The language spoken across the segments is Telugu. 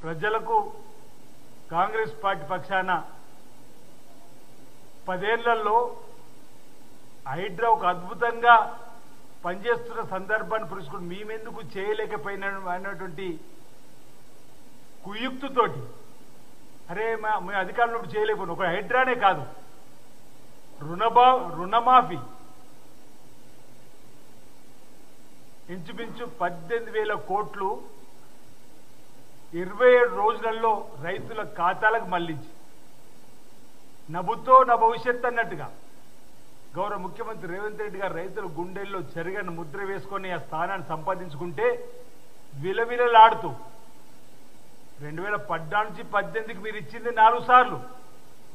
ప్రజలకు కాంగ్రెస్ పార్టీ పక్షాన 10 ఏళ్లలో హైడ్రా ఒక అద్భుతంగా పనిచేస్తున్న సందర్భాన్ని పురస్కరించుకుని మేమెందుకు చేయలేకపోయినా అన్నటువంటి కుయుక్తితోటి అరే మేము అధికారంలో చేయలేకపోయినా ఒక హైడ్రానే కాదు రుణమాఫీ ఇంచుమించు 18,000 కోట్లు 27 రోజులలో రైతుల ఖాతాలకు మళ్లించి నభుతో నా భవిష్యత్ అన్నట్టుగా గౌరవ ముఖ్యమంత్రి రేవంత్ రెడ్డి గారు రైతుల గుండెల్లో చెరగని ముద్ర వేసుకొని ఆ స్థానాన్ని సంపాదించుకుంటే విలవిలలాడుతూ 2014 నుంచి 18కి మీరు ఇచ్చింది 4 సార్లు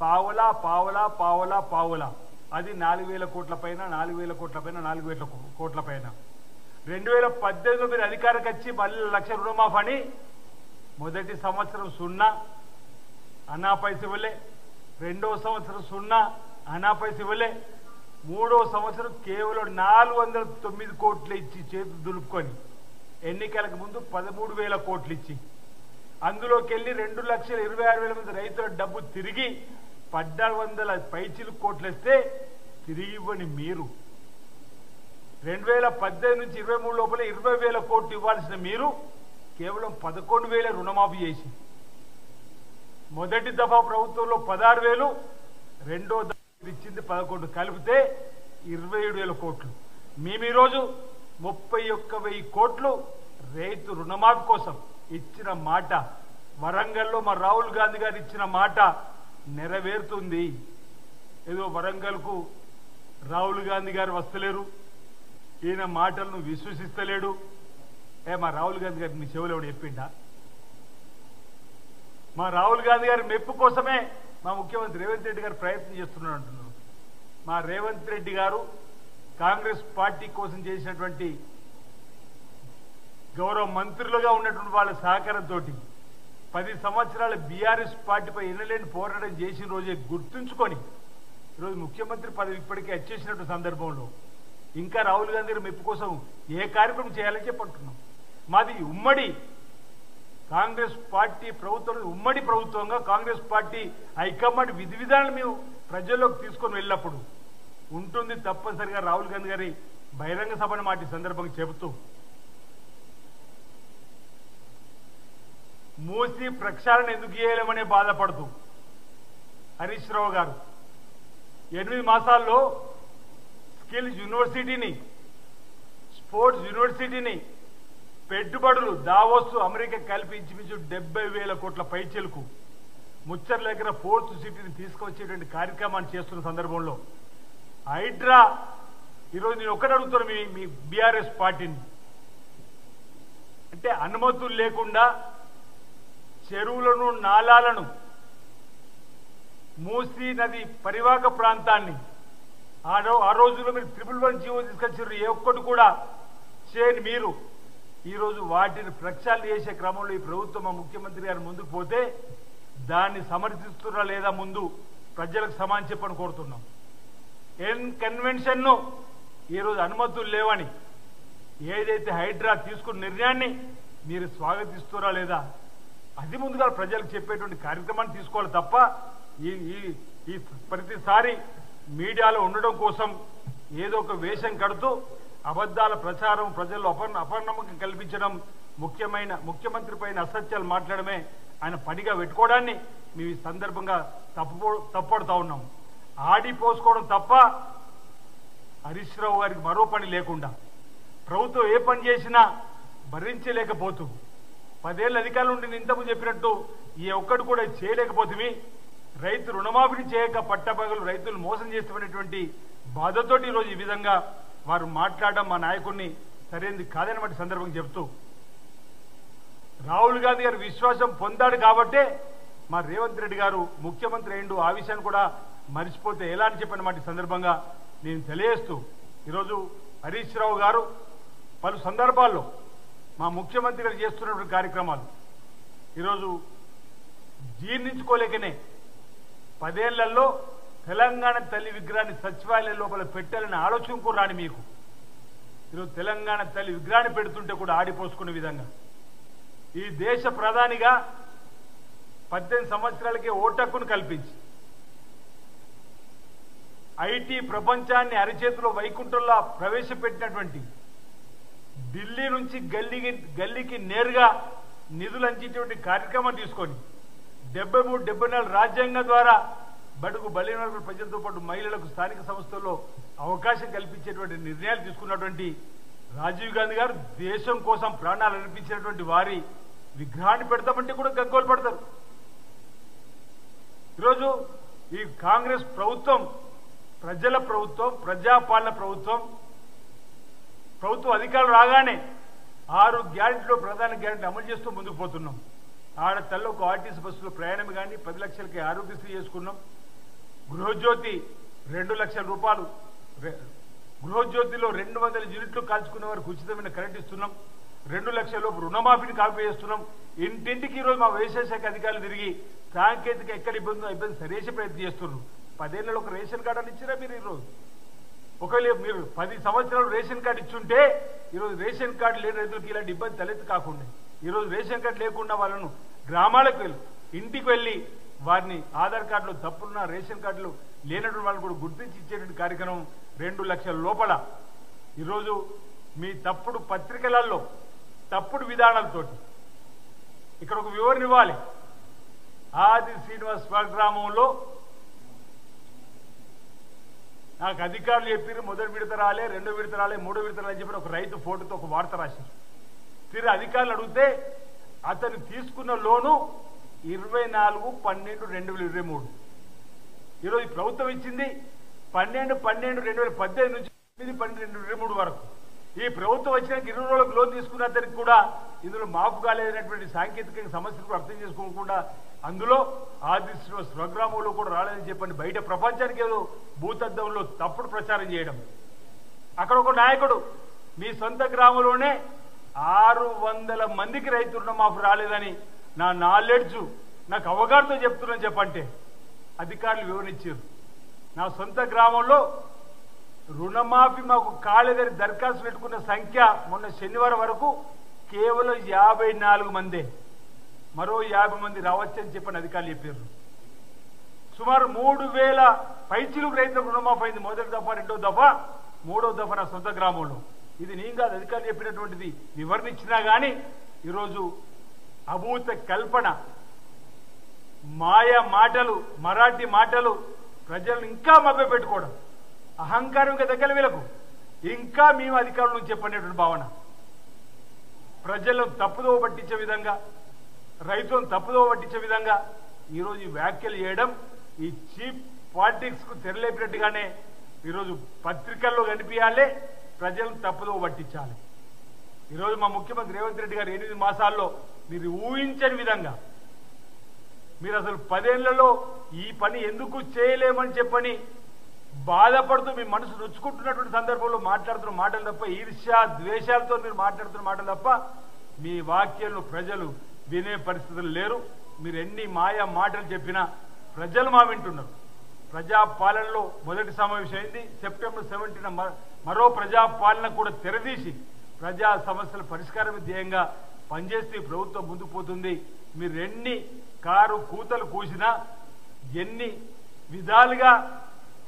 పావలా పావలా పావలా పావలా అది 4,000 కోట్ల పైన 4,000 కోట్ల పైన 4,000 కోట్ల పైన 2018లో మీరు అధికారికి వచ్చి మళ్ళీ 1,00,000 రుణమాఫీ అని మొదటి సంవత్సరం 0 అనా పైస ఇవ్వలే, రెండవ సంవత్సరం 0 అనా పైస ఇవ్వలే, మూడవ సంవత్సరం కేవలం 409 కోట్లు ఇచ్చి చేతులు దులుపుకొని ఎన్నికలకు ముందు 13,000 కోట్లు ఇచ్చి అందులోకి వెళ్ళి 2,26,000 మంది రైతుల డబ్బు తిరిగి 1,400 పైచిలు కోట్లు ఇస్తే తిరిగి ఇవ్వని మీరు 2018 నుంచి 23 లోపల 20,000 కోట్లు ఇవ్వాల్సిన మీరు కేవలం 11,000 రుణమాఫీ చేసి మొదటి దఫా ప్రభుత్వంలో 16,000 రెండో దఫా ఇచ్చింది 11 కలిపితే 27,000 కోట్లు మేము ఈరోజు 31,000 కోట్లు రైతు రుణమాఫీ కోసం ఇచ్చిన మాట వరంగల్లో మా రాహుల్ గాంధీ గారు ఇచ్చిన మాట నెరవేరుతుంది. ఏదో వరంగల్కు రాహుల్ గాంధీ గారు వస్తలేరు, ఈయన మాటలను విశ్వసిస్తలేడు. మా రాహుల్ గాంధీ గారికి మీ చెవులు ఎవడు చెప్పిండా? మా రాహుల్ గాంధీ గారి మెప్పు కోసమే మా ముఖ్యమంత్రి రేవంత్ రెడ్డి గారు ప్రయత్నం చేస్తున్నారు అంటున్నారు. మా రేవంత్ రెడ్డి గారు కాంగ్రెస్ పార్టీ కోసం చేసినటువంటి గౌరవ మంత్రులుగా ఉన్నటువంటి వాళ్ళ సహకారంతో 10 సంవత్సరాల బీఆర్ఎస్ పార్టీపై ఎనలేని పోరాటం చేసిన రోజే గుర్తుంచుకొని ఈరోజు ముఖ్యమంత్రి పదవి ఇప్పటికే వచ్చేసినటువంటి సందర్భంలో ఇంకా రాహుల్ గాంధీ గారి మెప్పు కోసం ఏ కార్యక్రమం చేయాలని చెప్పంటున్నాం. మాది ఉమ్మడి కాంగ్రెస్ పార్టీ ప్రభుత్వం, ఉమ్మడి ప్రభుత్వంగా కాంగ్రెస్ పార్టీ హైకమాండ్ విధి విధానాలు మేము ప్రజల్లోకి తీసుకొని వెళ్ళినప్పుడు ఉంటుంది తప్పనిసరిగా రాహుల్ గాంధీ గారి బహిరంగ సభను మాట సందర్భంగా చెబుతూ మూసి ప్రక్షాళన ఎందుకు చేయలేమనే బాధపడుతూ హరీష్ రావు గారు 8 మాసాల్లో స్కిల్స్ యూనివర్సిటీని, స్పోర్ట్స్ యూనివర్సిటీని పెట్టుబడులు దావోస్ అమెరికా కలిపి ఇంచుమించు 70,000 కోట్ల పైచీలకు ముచ్చర్ల దగ్గర 4th సిటీని తీసుకొచ్చేటువంటి కార్యక్రమాన్ని చేస్తున్న సందర్భంలో హైడ్రా ఈరోజు నేను ఒక్కటి అడుగుతున్నాను మీ బీఆర్ఎస్ పార్టీని, అంటే అనుమతులు లేకుండా చెరువులను నాలాలను మూసీ నది పరివాహక ప్రాంతాన్ని ఆ రోజుల్లో మీరు 111 జీవో తీసుకొచ్చారు, ఏ ఒక్కటి కూడా చేయని మీరు ఈరోజు వాటిని ప్రక్షాళన చేసే క్రమంలో ఈ ప్రభుత్వం ముఖ్యమంత్రి గారు ముందుకు పోతే దాన్ని సమర్థిస్తున్నా లేదా ముందు ప్రజలకు సమానం చెప్పని కోరుతున్నాం. కన్వెన్షన్ను ఈరోజు అనుమతులు లేవని ఏదైతే హైడ్రా తీసుకున్న నిర్ణయాన్ని మీరు స్వాగతిస్తున్నా లేదా అది ముందుగా ప్రజలకు చెప్పేటువంటి కార్యక్రమాన్ని తీసుకోవాలి తప్ప ఈ ప్రతిసారి మీడియాలో ఉండడం కోసం ఏదో ఒక వేషం కడుతూ అబద్ధాల ప్రచారం, ప్రజల్లో అపనమ్మకం కల్పించడం, ముఖ్యమంత్రి పైన అసత్యాలు మాట్లాడమే ఆయన పనిగా పెట్టుకోవడాన్ని మేము ఈ సందర్భంగా తప్పడుతూ ఉన్నాం. ఆడిపోసుకోవడం తప్ప హరీష్ రావు గారికి మరో పని లేకుండా ప్రభుత్వం ఏ పని చేసినా భరించలేకపోతూ 10 ఏళ్ళ అధికారులు ఉండి ఇంతకు చెప్పినట్టు ఏ ఒక్కటి కూడా చేయలేకపోతుంది. రైతు రుణమాఫీని చేయక పట్టపగలు రైతులు మోసం చేస్తున్నటువంటి బాధతోటి ఈరోజు ఈ విధంగా వారు మాట్లాడడం మా నాయకుడిని సరైనది కాదని వాటి సందర్భంగా చెబుతూ రాహుల్ గాంధీ గారు విశ్వాసం పొందాడు కాబట్టే మా రేవంత్ రెడ్డి గారు ముఖ్యమంత్రి అయిండు. ఆ విషయాన్ని కూడా మర్చిపోతే ఎలా అని చెప్పిన మాట సందర్భంగా నేను తెలియజేస్తూ ఈరోజు హరీష్ రావు గారు పలు సందర్భాల్లో మా ముఖ్యమంత్రి గారు చేస్తున్నటువంటి కార్యక్రమాలు ఈరోజు జీర్ణించుకోలేకనే 10 ఏళ్లలో తెలంగాణ తల్లి విగ్రహాన్ని సచివాలయం లోపల పెట్టాలని ఆలోచన కూడా రాని మీకు ఈరోజు తెలంగాణ తల్లి విగ్రహాన్ని పెడుతుంటే కూడా ఆడిపోసుకునే విధంగా ఈ దేశ ప్రధానిగా 18 సంవత్సరాలకే ఓటు హక్కును కల్పించి ఐటీ ప్రపంచాన్ని అరిచేతిలో వైకుంఠంలో ప్రవేశపెట్టినటువంటి ఢిల్లీ నుంచి గల్లీకి నేరుగా నిధులు అంచేటువంటి కార్యక్రమం తీసుకొని 73, 74 రాజ్యాంగం ద్వారా బడుగు బలహీన వర్గాల ప్రజలతో పాటు మహిళలకు స్థానిక సంస్థల్లో అవకాశం కల్పించేటువంటి నిర్ణయాలు తీసుకున్నటువంటి రాజీవ్ గాంధీ గారు దేశం కోసం ప్రాణాలు అర్పించినటువంటి వారి విగ్రహాన్ని పెడతామంటే కూడా గగ్గోలు పడతారు. ఈరోజు ఈ కాంగ్రెస్ ప్రభుత్వం ప్రజల ప్రభుత్వం, ప్రజాపాలన ప్రభుత్వం అధికారులు రాగానే 6 గ్యారెంటీలో ప్రధాన గ్యారెంటీ అమలు చేస్తూ ముందుకు పోతున్నాం. ఆడతల్లకు ఆర్టీసీ బస్సులో ప్రయాణం కానీ 10 లక్షలకి ఆరోగ్యశ్రీ చేసుకున్నాం. గృహజ్యోతి 2 లక్షల రూపాయలు, గృహజ్యోతిలో 200 యూనిట్లు కాల్చుకున్న వారికి ఉచితమైన కరెంట్ ఇస్తున్నాం. 2 లక్షల లోపు రుణమాఫీని కాపీ చేస్తున్నాం. ఇంటింటికి ఈరోజు మా వ్యవసాయ శాఖ అధికారులు తిరిగి సాంకేతిక ఎక్కడ ఇబ్బంది సరేసే ప్రయత్నం చేస్తున్నారు. 10 ఏళ్ళలో ఒక రేషన్ కార్డు అని ఇచ్చిరా మీరు? ఈరోజు ఒకవేళ మీరు 10 సంవత్సరాలు రేషన్ కార్డు ఇచ్చుంటే ఈరోజు రేషన్ కార్డు లేని రైతులకు ఇలాంటి ఇబ్బంది తలెత్తు కాకుండా, ఈరోజు రేషన్ కార్డు లేకుండా వాళ్ళను గ్రామాలకు వెళ్ళి ఇంటికి వెళ్ళి వారిని ఆధార్ కార్డులో తప్పులున్న రేషన్ కార్డులు లేనటువంటి వాళ్ళు కూడా గుర్తించి ఇచ్చేటువంటి కార్యక్రమం 2 లక్షల లోపల. ఈరోజు మీ తప్పుడు పత్రికలలో తప్పుడు విధానాలతోటి ఇక్కడ ఒక వివరణ ఇవ్వాలి. ఆది శ్రీనివాస్ స్వగ్రామంలో నాకు అధికారులు చెప్పారు మొదటి విడత రాలే, 2వ విడత రాలే, 3వ విడత రాలని చెప్పి ఒక రైతు ఫోటోతో ఒక వార్త రాశారు. తిరిగి అధికారులు అడిగితే అతను తీసుకున్న లోను 24/12/2023. ఈరోజు ప్రభుత్వం ఇచ్చింది 12/12/2018 నుంచి 8/12/2023 వరకు. ఈ ప్రభుత్వం వచ్చినాక 20 రోజులకు లోన్ తీసుకున్న అతనికి కూడా ఇందులో మాఫ్ కాలేదనేటువంటి సాంకేతిక సమస్యలు కూడా అర్థం చేసుకోకుండా అందులో ఆది స్వగ్రామంలో కూడా రాలేదని చెప్పండి బయట ప్రపంచానికి ఏదో భూతద్దంలో తప్పుడు ప్రచారం చేయడం. అక్కడ ఒక నాయకుడు మీ సొంత గ్రామంలోనే 600 మందికి రైతు రుణమాఫీ రాలేదని నా నాలెడ్జ్ నాకు అవగాహనతో చెప్తున్నా చెప్పంటే అధికారులు వివరించారు. నా సొంత గ్రామంలో రుణమాఫీ మాకు కాలేదని దరఖాస్తు పెట్టుకున్న సంఖ్య మొన్న శనివారం వరకు కేవలం 54 మందే. మరో 50 మంది రావచ్చని చెప్పని అధికారులు చెప్పారు. సుమారు 3000 పైచిలుకు రైతులకు రుణమాఫీ అయింది. మొదటి దఫా, 2వ దఫా, 3వ దఫా నా సొంత గ్రామంలో. ఇది నేను కాదు అధికారులు చెప్పినటువంటిది. వివరణించినా కానీ ఈరోజు అభూత కల్పన, మాయ మాటలు, మరాఠీ మాటలు ప్రజలను ఇంకా మభ్య పెట్టుకోవడం, అహంకారం దగ్గర వీళ్ళకు ఇంకా మేము అధికారుల నుంచి చెప్పనేటువంటి భావన, ప్రజలను తప్పుదోవ పట్టించే విధంగా, రైతులను తప్పుదోవ పట్టించే విధంగా ఈరోజు ఈ వ్యాఖ్యలు చేయడం ఈ చీప్ పాలిటిక్స్ కు తెరలేపినట్టుగానే ఈరోజు పత్రికల్లో కనిపించాలి, ప్రజలను తప్పుదోవ పట్టించాలి. ఈరోజు మా ముఖ్యమంత్రి రేవంత్ రెడ్డి గారు 8 మాసాల్లో మీరు ఊహించని విధంగా మీరు అసలు 10 ఏళ్లలో ఈ పని ఎందుకు చేయలేమని చెప్పని బాధపడుతూ మీ మనసు నొచ్చుకుంటున్నటువంటి సందర్భంలో మాట్లాడుతున్న మాటలు తప్ప, ఈర్ష్య ద్వేషాలతో మీరు మాట్లాడుతున్న మాటలు తప్ప మీ వాక్యాలను ప్రజలు వినే పరిస్థితులు లేరు. మీరు ఎన్ని మాయా మాటలు చెప్పినా ప్రజలు మా వింటున్నారు. ప్రజాపాలనలో మొదటి సమావేశం అయింది. సెప్టెంబర్ 17న మరో ప్రజాపాలన కూడా తెరదీసి ప్రజా సమస్యల పరిష్కారం ధ్యేయంగా పనిచేస్తే ప్రభుత్వం ముందుకు పోతుంది. మీరు ఎన్ని కారు కూతలు కూసినా, ఎన్ని విధాలుగా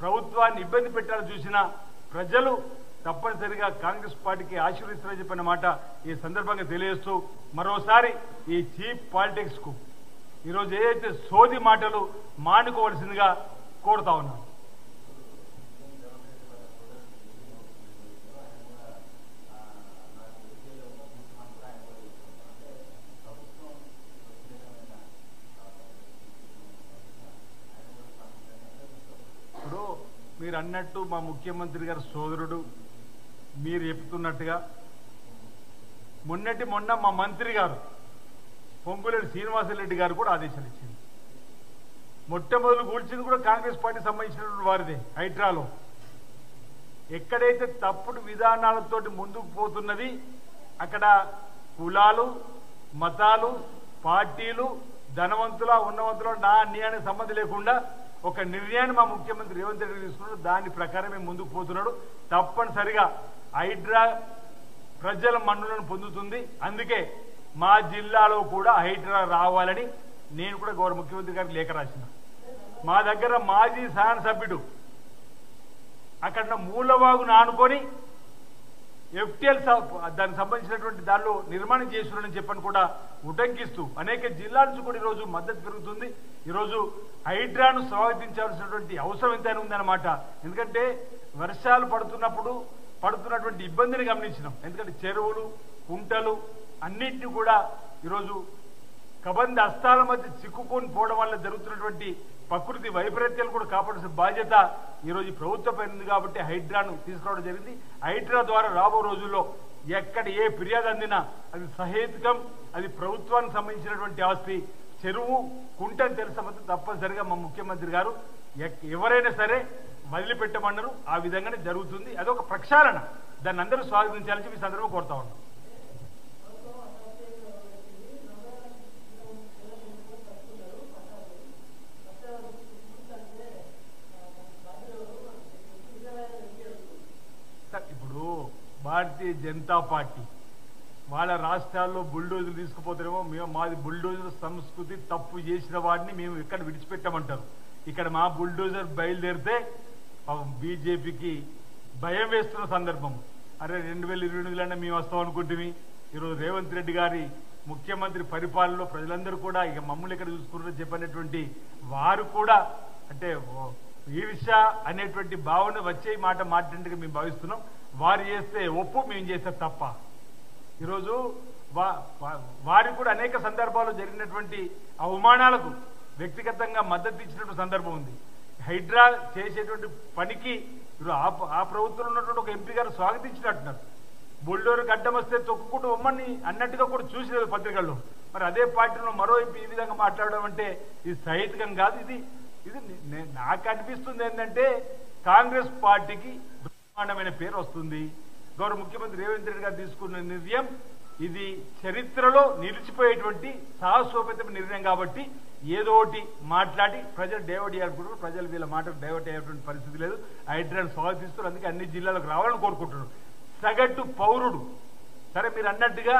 ప్రభుత్వాన్ని ఇబ్బంది పెట్టాలని చూసినా ప్రజలు తప్పనిసరిగా కాంగ్రెస్ పార్టీకి ఆశీర్వదిస్తారని చెప్పిన మాట ఈ సందర్భంగా తెలియజేస్తూ మరోసారి ఈ చీప్ పాలిటిక్స్ కు ఈరోజు ఏదైతే సోది మాటలు మానుకోవలసిందిగా కోరుతా ఉన్నాను. ఇప్పుడు మీరు అన్నట్టు మా ముఖ్యమంత్రి గారి సోదరుడు మీరు చెప్తున్నట్టుగా మొన్న మా మంత్రి గారు పొంగులేటి శ్రీనివాసరెడ్డి గారు కూడా ఆదేశాలు ఇచ్చింది. మొట్టమొదలు కూల్చింది కూడా కాంగ్రెస్ పార్టీ సంబంధించినటువంటి వారిదే. హైడ్రాలో ఎక్కడైతే తప్పుడు విధానాలతోటి ముందుకు పోతున్నది అక్కడ కులాలు, మతాలు, పార్టీలు, ధనవంతుల, ఉన్నవంతుల, నా అన్ని అనే సంబంధం లేకుండా ఒక నిర్ణయాన్ని మా ముఖ్యమంత్రి రేవంత్ రెడ్డి తీసుకున్నాడు. దాని ప్రకారమే ముందుకు పోతున్నాడు. తప్పనిసరిగా హైడ్రా ప్రజల మన్నులను పొందుతుంది. అందుకే మా జిల్లాలో కూడా హైడ్రా రావాలని నేను కూడా గౌరవ ముఖ్యమంత్రి గారికి లేఖ రాసిన. మా దగ్గర మాజీ శాసనసభ్యుడు అక్కడ మూలవాగును ఆనుకొని ఎఫ్టీఎల్ దానికి సంబంధించినటువంటి దానిలో నిర్మాణం చేస్తున్నారని చెప్పని కూడా ఉటంకిస్తూ అనేక జిల్లాల నుంచి కూడా ఈరోజు మద్దతు పెరుగుతుంది. ఈరోజు హైడ్రాను స్వాగతించాల్సినటువంటి అవసరం ఎంతైనా ఉందన్నమాట. ఎందుకంటే వర్షాలు పడుతున్నటువంటి ఇబ్బందిని గమనించినాం. ఎందుకంటే చెరువులు, కుంటలు అన్నింటినీ కూడా ఈరోజు కబంధ హస్తాల మధ్య చిక్కుకొని పోవడం వల్ల జరుగుతున్నటువంటి ప్రకృతి వైపరీత్యాలు కూడా కాపాడాల్సిన బాధ్యత ఈరోజు ప్రభుత్వంపై ఉంది. కాబట్టి హైడ్రాను తీసుకురావడం జరిగింది. హైడ్రా ద్వారా రాబో రోజుల్లో ఎక్కడ ఏ ఫిర్యాదు అందినా అది సహేతుకం, అది ప్రభుత్వానికి సంబంధించినటువంటి ఆస్తి. చెరువు, కుంటని తెలిసే తప్పనిసరిగా మా ముఖ్యమంత్రి గారు ఎవరైనా సరే వదిలిపెట్టమన్నారు. ఆ విధంగానే జరుగుతుంది. అదొక ప్రక్షాళన, దాన్ని అందరూ స్వాగతించాలని ఈ సందర్భంగా కోరుతా ఉన్నాం. ఇప్పుడు భారతీయ జనతా పార్టీ వాళ్ళ రాష్ట్రాల్లో బుల్డోజర్లు తీసుకుపోతారేమో, మాది బుల్డోజర్ సంస్కృతి, తప్పు చేసిన వాడిని మేము ఎక్కడ విడిచిపెట్టామంటారు. ఇక్కడ మా బుల్డోజర్ బయలుదేరితే బీజేపీకి భయం వేస్తున్న సందర్భం. అరే 2022 మేము వస్తాం అనుకుంటుమి. ఈరోజు రేవంత్ రెడ్డి గారి ముఖ్యమంత్రి పరిపాలనలో ప్రజలందరూ కూడా ఇక మమ్మల్ని ఇక్కడ చూసుకుంటారని చెప్పినటువంటి వారు కూడా అంటే ఈర్ష్య అనేటువంటి భావన వచ్చే మాట మాట్లాడినట్టుగా మేము భావిస్తున్నాం. వారు చేస్తే ఒప్పు, మేము చేస్తే తప్ప. ఈరోజు వారికి కూడా అనేక సందర్భాల్లో జరిగినటువంటి అవమానాలకు వ్యక్తిగతంగా మద్దతు ఇచ్చినటువంటి సందర్భం ఉంది. హైడ్రా చేసేటువంటి పనికి ఆ ప్రభుత్వంలో ఉన్నటువంటి ఒక ఎంపీ గారు స్వాగతించినట్టున్నారు. బుల్డోర్కి అడ్డం వస్తే తొక్కుకుంటూ ఉమ్మని అన్నట్టుగా కూడా చూసిలేదు పత్రికల్లో. మరి అదే పార్టీలో మరో ఎంపీ ఈ విధంగా మాట్లాడడం అంటే ఇది సహేతుకం కాదు. ఇది నాకు అనిపిస్తుంది ఏంటంటే కాంగ్రెస్ పార్టీకి బ్రహ్మాండమైన పేరు వస్తుంది. గౌరవ ముఖ్యమంత్రి రేవంత్ రెడ్డి గారు తీసుకున్న నిర్ణయం ఇది చరిత్రలో నిలిచిపోయేటువంటి సాహసోపేతమైన నిర్ణయం. కాబట్టి ఏదో ఒకటి మాట్లాడి ప్రజలు డైవర్ట్ చేయాలనుకుంటున్నారు. ప్రజలు వీళ్ళ మాటలు డైవర్ట్ అయ్యేటువంటి పరిస్థితి లేదు. హైడ్రాను స్వాగతిస్తున్నారు. అందుకే అన్ని జిల్లాలకు రావాలని కోరుకుంటున్నారు. సగటు పౌరుడు సరే మీరు అన్నట్టుగా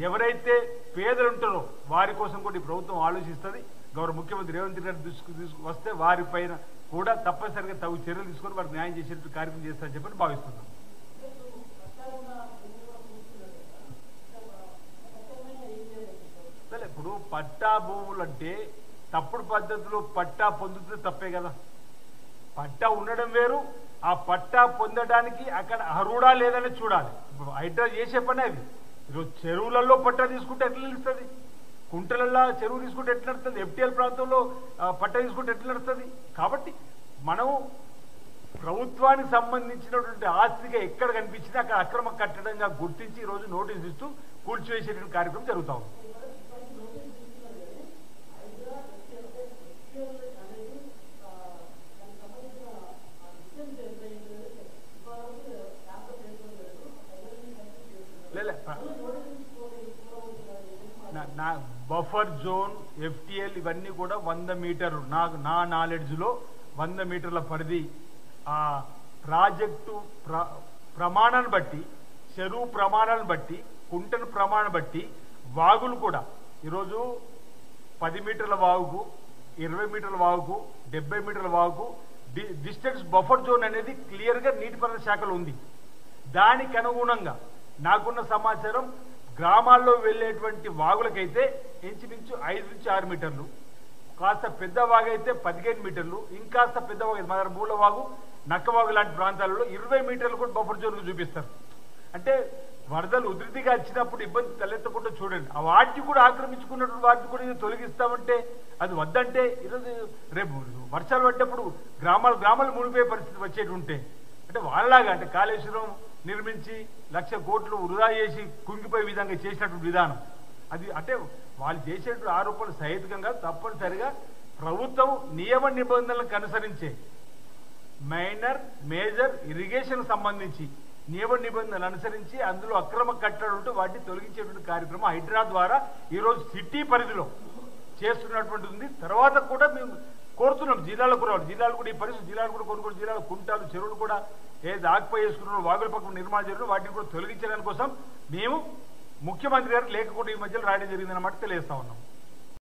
ఎవరైతే పేదలు ఉంటారో వారి కోసం కూడా ఈ ప్రభుత్వం ఆలోచిస్తుంది. గౌరవ ముఖ్యమంత్రి రేవంత్ రెడ్డి తీసుకు వస్తే వారిపైన కూడా తప్పనిసరిగా తగు చర్యలు తీసుకొని వారికి న్యాయం చేసేట్టు కార్యక్రమం చేస్తారని చెప్పి భావిస్తున్నాం. సరే ఇప్పుడు పట్టా భూములు అంటే తప్పుడు పద్ధతిలో పట్టా పొందుతుంది తప్పే కదా. పట్టా ఉండడం వేరు, ఆ పట్టా పొందడానికి అక్కడ అర్హుడా లేదని చూడాలి. ఇప్పుడు హైడ్రా చేసే పని అది. ఈరోజు చెరువులలో పట్టా తీసుకుంటే ఎట్లా నిలుస్తుంది, కుంటలల్లో చెరువు తీసుకుంటే ఎట్లా నడుస్తుంది, ఎఫ్టీఎల్ ప్రాంతంలో పట్టా తీసుకుంటే ఎట్లా నడుస్తుంది. కాబట్టి మనం ప్రభుత్వానికి సంబంధించినటువంటి ఆస్తిగా ఎక్కడ కనిపించినా అక్కడ అక్రమ కట్టడంగా గుర్తించి ఈరోజు నోటీసు ఇస్తూ కూల్చివేసేటువంటి కార్యక్రమం జరుగుతూ ఉంది. నా బఫర్ జోన్, ఎఫ్టీఎల్ ఇవన్నీ కూడా 100 మీటర్లు నా నాలెడ్జ్లో 100 మీటర్ల పరిధి. ఆ ప్రాజెక్టు ప్రమాణాన్ని బట్టి, చెరువు ప్రమాణాలను బట్టి, కుంటను ప్రమాణం బట్టి వాగులు కూడా ఈరోజు 10 మీటర్ల వాగుకు, 20 మీటర్ల వాగుకు, 70 మీటర్ల వాగుకు డిస్టెన్స్ బఫర్ జోన్ అనేది క్లియర్గా నీటిపారుదల శాఖలో ఉంది. దానికి అనుగుణంగా నాకున్న సమాచారం గ్రామాల్లో వెళ్ళేటువంటి వాగులకైతే ఇంచుమించు 5 నుంచి 6 మీటర్లు, కాస్త పెద్ద వాగు అయితే 15 మీటర్లు, ఇంకాస్త పెద్ద వాగు మన మూల వాగు, నక్కవాగు లాంటి ప్రాంతాలలో 20 మీటర్లు కూడా బఫర్ జోన్కు చూపిస్తారు. అంటే వరదలు ఉధృతిగా వచ్చినప్పుడు ఇబ్బంది తలెత్తకుండా చూడండి. ఆ వాటిని కూడా ఆక్రమించుకున్నటువంటి వాటిని కూడా తొలగిస్తామంటే అది వద్దంటే ఈరోజు రేపు వర్షాలు పడ్డప్పుడు గ్రామాలు మునిపోయే పరిస్థితి వచ్చేటి ఉంటే అంటే వాళ్ళలాగా అంటే కాళేశ్వరం నిర్మించి 1,00,000 కోట్లు వృధా చేసి కుంగిపోయే విధంగా చేసినటువంటి విధానం అది. అంటే వాళ్ళు చేసేటువంటి ఆరోపణలు సహేతుకంగా తప్పనిసరిగా ప్రభుత్వం నియమ నిబంధనలకు అనుసరించే మైనర్ మేజర్ ఇరిగేషన్ సంబంధించి నియమ నిబంధనలు అనుసరించి అందులో అక్రమ కట్టడాలు ఉంటే వాటిని తొలగించేటువంటి కార్యక్రమం హైడ్రా ద్వారా ఈరోజు సిటీ పరిధిలో చేస్తున్నటువంటి ఉంది. తర్వాత కూడా మేము కోరుతున్నాం జిల్లాలకు రావాలి. జిల్లాలు కూడా ఈ పరిస్థితి జిల్లాలు కూడా కొన్ని జిల్లాలు కుంటాలు చెరువులు కూడా ఏది ఆక్యుపై చేసుకున్న వాగుల పక్కన నిర్మాణం జరిగిన వాటిని కూడా తొలగించడానికి కోసం మేము ముఖ్యమంత్రి గారు లేఖ కూడా ఈ మధ్యలో రాయడం జరిగిందన్నమాట తెలియజేస్తా ఉన్నాం.